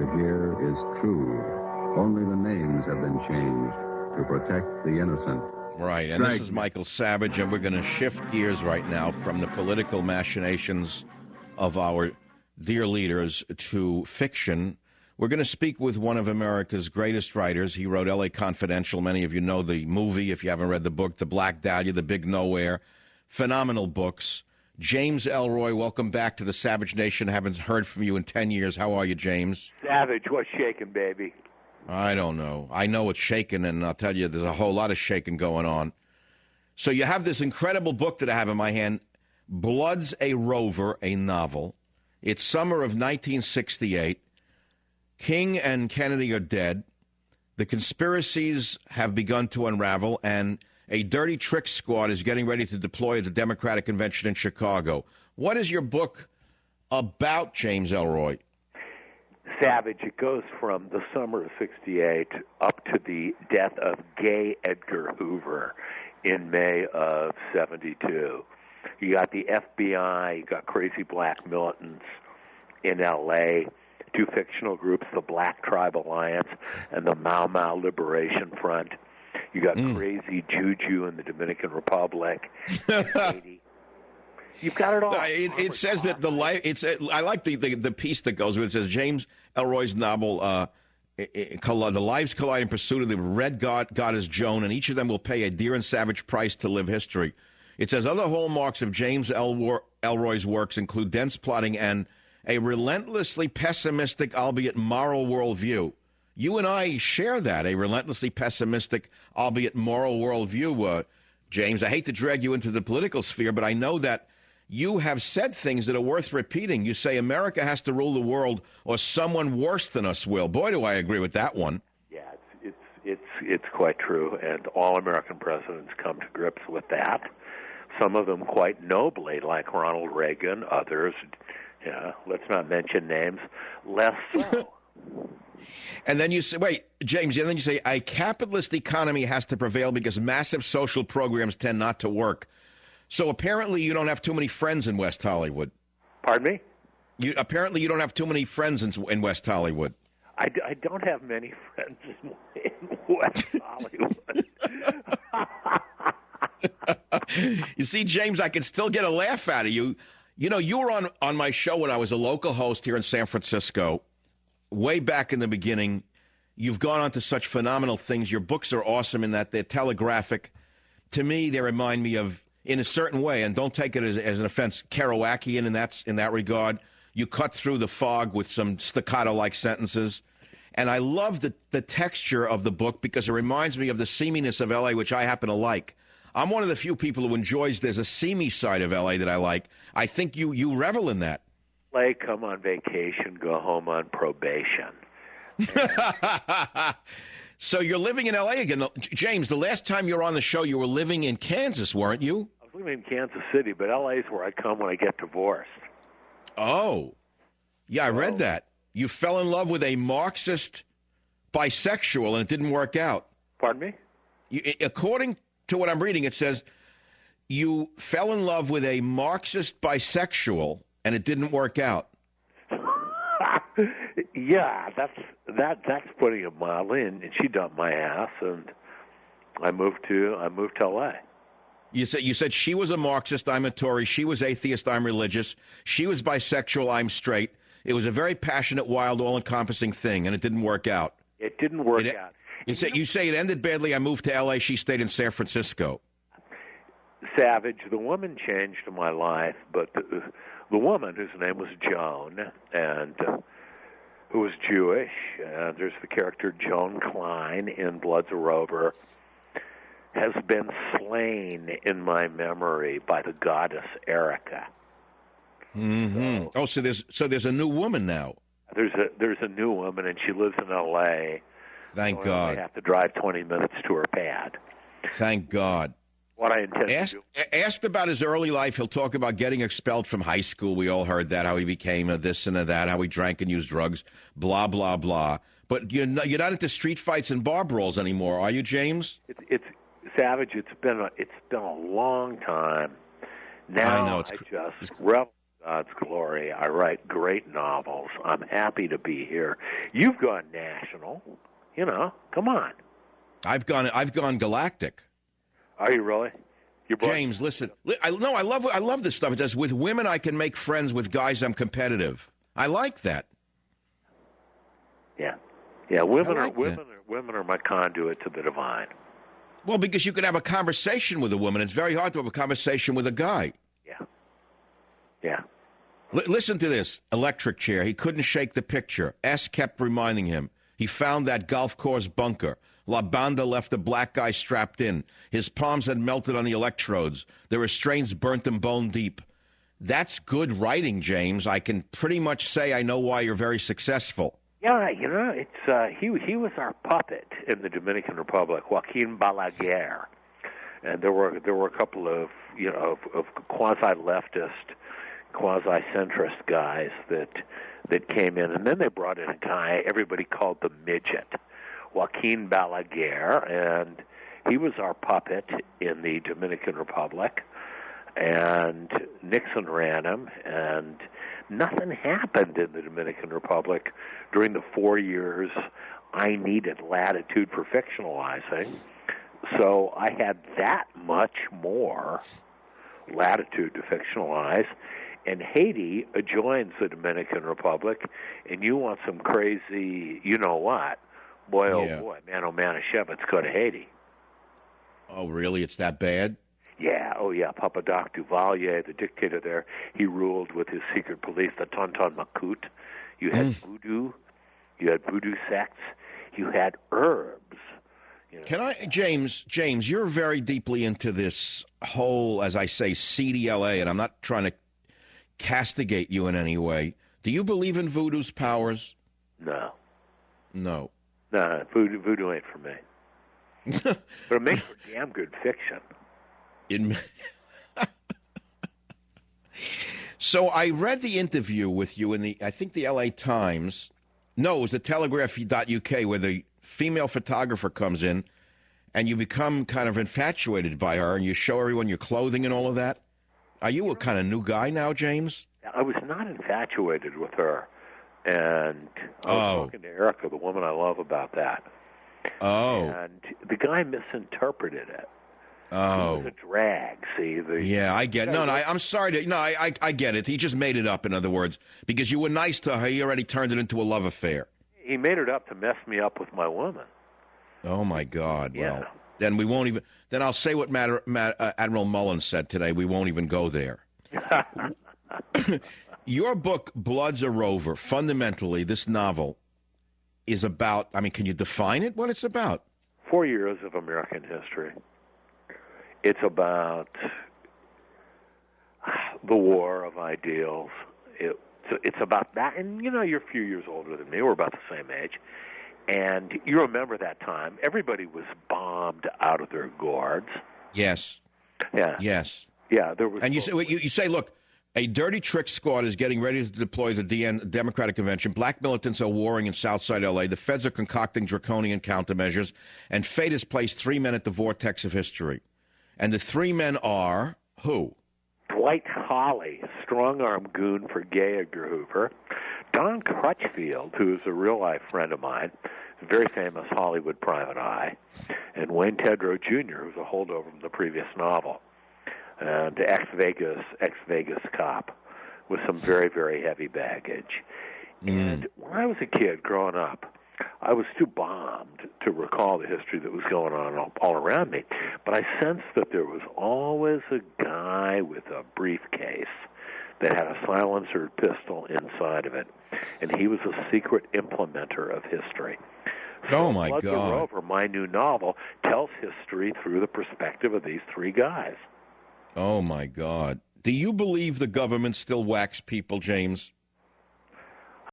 to hear is true. Only the names have been changed to protect the innocent. Right, and this is Michael Savage, and we're going to shift gears right now from the political machinations of our dear leaders to fiction. We're going to speak with one of America's greatest writers. He wrote L.A. Confidential. Many of you know the movie, if you haven't read the book, The Black Dahlia, The Big Nowhere. Phenomenal books. James Ellroy, welcome back to the Savage Nation. Haven't heard from you in 10 years. How are you, James? Savage, what's shaking, baby? I don't know. I know it's shaking, and I'll tell you, there's a whole lot of shaking going on. So you have this incredible book that I have in my hand, Blood's a Rover, a novel. It's summer of 1968. King and Kennedy are dead. The conspiracies have begun to unravel, and a dirty trick squad is getting ready to deploy at the Democratic Convention in Chicago. What is your book about, James Ellroy? Savage, it goes from the summer of 68 up to the death of gay Edgar Hoover in May of 72. You got the FBI, you got crazy black militants in L.A., two fictional groups, the Black Tribe Alliance and the Mau Mau Liberation Front. You got crazy Juju in the Dominican Republic. You've got it all. It says that the life. I like the piece that goes with it. It says James Ellroy's novel, The Lives Collide in Pursuit of the Red Goddess Joan, and each of them will pay a dear and savage price to live history. It says other hallmarks of James Ellroy's works include dense plotting and a relentlessly pessimistic, albeit moral worldview. You and I share that, a relentlessly pessimistic, albeit moral worldview, James. I hate to drag you into the political sphere, but I know that you have said things that are worth repeating. You say America has to rule the world or someone worse than us will. Boy, do I agree with that one. Yeah, it's quite true, and all American presidents come to grips with that. Some of them quite nobly, like Ronald Reagan, others, let's not mention names, less so. And then you say, wait, James, and then you say, a capitalist economy has to prevail because massive social programs tend not to work. So apparently you don't have too many friends in West Hollywood. Pardon me? Apparently you don't have too many friends in West Hollywood. I don't have many friends in West Hollywood. You see, James, I can still get a laugh out of you. You know, you were on my show when I was a local host here in San Francisco. Way back in the beginning. You've gone on to such phenomenal things. Your books are awesome in that they're telegraphic. To me, they remind me of, in a certain way, and don't take it as an offense, Kerouacian in that regard. You cut through the fog with some staccato-like sentences. And I love the texture of the book because it reminds me of the seaminess of L.A., which I happen to like. I'm one of the few people who enjoys there's a seamy side of L.A. that I like. I think you revel in that. Play, come on vacation, go home on probation. So you're living in L.A. again. James, the last time you were on the show, you were living in Kansas, weren't you? I was living in Kansas City, but L.A. is where I come when I get divorced. Oh. Yeah, I read that. You fell in love with a Marxist bisexual, and it didn't work out. Pardon me? According to what I'm reading, it says you fell in love with a Marxist bisexual, and it didn't work out. Yeah, that's putting it mildly. And she dumped my ass, and I moved to L.A. You said she was a Marxist, I'm a Tory. She was atheist, I'm religious. She was bisexual, I'm straight. It was a very passionate, wild, all-encompassing thing, and it didn't work out. It didn't work out. You say it ended badly. I moved to L.A. She stayed in San Francisco. Savage, the woman changed my life, but the woman, whose name was Joan, and who was Jewish, there's the character Joan Klein in Blood's a Rover, has been slain in my memory by the goddess Erica. Mm-hmm. So there's a new woman now. There's a new woman, and she lives in L.A. Thank God. I have to drive 20 minutes to her pad. Thank God. What I intend to do. Asked about his early life, he'll talk about getting expelled from high school. We all heard that, how he became a this and a that, how he drank and used drugs, blah, blah, blah. But you're not into street fights and bar brawls anymore, are you, James? It's Savage. It's been a long time. Now I know, I just revel God's glory. I write great novels. I'm happy to be here. You've gone national. You know, come on. I've gone galactic. Are you really? James, listen. I love this stuff. It says, with women, I can make friends. With guys, I'm competitive. I like that. Yeah. Women are my conduit to the divine. Well, because you could have a conversation with a woman. It's very hard to have a conversation with a guy. Yeah. Listen to this. Electric chair. He couldn't shake the picture. S kept reminding him. He found that golf course bunker. La Banda left a black guy strapped in. His palms had melted on the electrodes. The restraints burnt him bone deep. That's good writing, James. I can pretty much say I know why you're very successful. Yeah, it's he was our puppet in the Dominican Republic, Joaquin Balaguer, and there were a couple of of quasi-leftist, quasi-centrist guys that came in, and then they brought in a guy everybody called the Midget, Joaquin Balaguer, and he was our puppet in the Dominican Republic, and Nixon ran him, and nothing happened in the Dominican Republic during the 4 years I needed latitude for fictionalizing. So I had that much more latitude to fictionalize. And Haiti joins the Dominican Republic, and you want some crazy, you-know-what, boy, oh boy, Manischewitz, go to Haiti. Oh, really? It's that bad? Yeah, Papa Doc Duvalier, the dictator there, he ruled with his secret police, the Tonton Macoute. You had voodoo, you had voodoo sects, you had herbs. Can I, James, you're very deeply into this whole, as I say, seedy L.A., and I'm not trying to castigate you in any way. Do you believe in voodoo's powers? No. No, voodoo ain't for me. But it makes for damn good fiction. So I read the interview with you in I think the L.A. Times. No, it was the Telegraph.uk, where the female photographer comes in, and you become kind of infatuated by her, and you show everyone your clothing and all of that. Are you a kind of new guy now, James? I was not infatuated with her, and I was talking to Erica, the woman I love, about that. Oh. And the guy misinterpreted it. Oh. It was a drag, see? Yeah, I get it. No, I'm sorry. I get it. He just made it up, in other words, because you were nice to her. He already turned it into a love affair. He made it up to mess me up with my woman. Oh, my God. Yeah. Well, then we won't even – then I'll say what Admiral Mullen said today. We won't even go there. Your book, Blood's a Rover, fundamentally, this novel is about – I mean, can you define it, what it's about? 4 years of American history. It's about the war of ideals. It's about that. And, you're a few years older than me. We're about the same age. And you remember that time. Everybody was bombed out of their gourds. Yes. Yeah. Yes. Yeah. There was. And you say, look, a dirty trick squad is getting ready to deploy the Democratic Convention. Black militants are warring in Southside L.A. The feds are concocting draconian countermeasures. And fate has placed 3 men at the vortex of history. And the 3 men are who? Dwight Hawley, strong-arm goon for Gay Edgar Hoover. Don Crutchfield, who is a real-life friend of mine, a very famous Hollywood private eye. And Wayne Tedrow Jr., who's a holdover from the previous novel. And ex-Vegas cop with some very, very heavy baggage. And when I was a kid growing up, I was too bombed to recall the history that was going on all around me. But I sensed that there was always a guy with a briefcase that had a silencer pistol inside of it. And he was a secret implementer of history. Oh, my God. God. Blood the Rover, my new novel, tells history through the perspective of these 3 guys. Oh, my God. Do you believe the government still whacks people, James?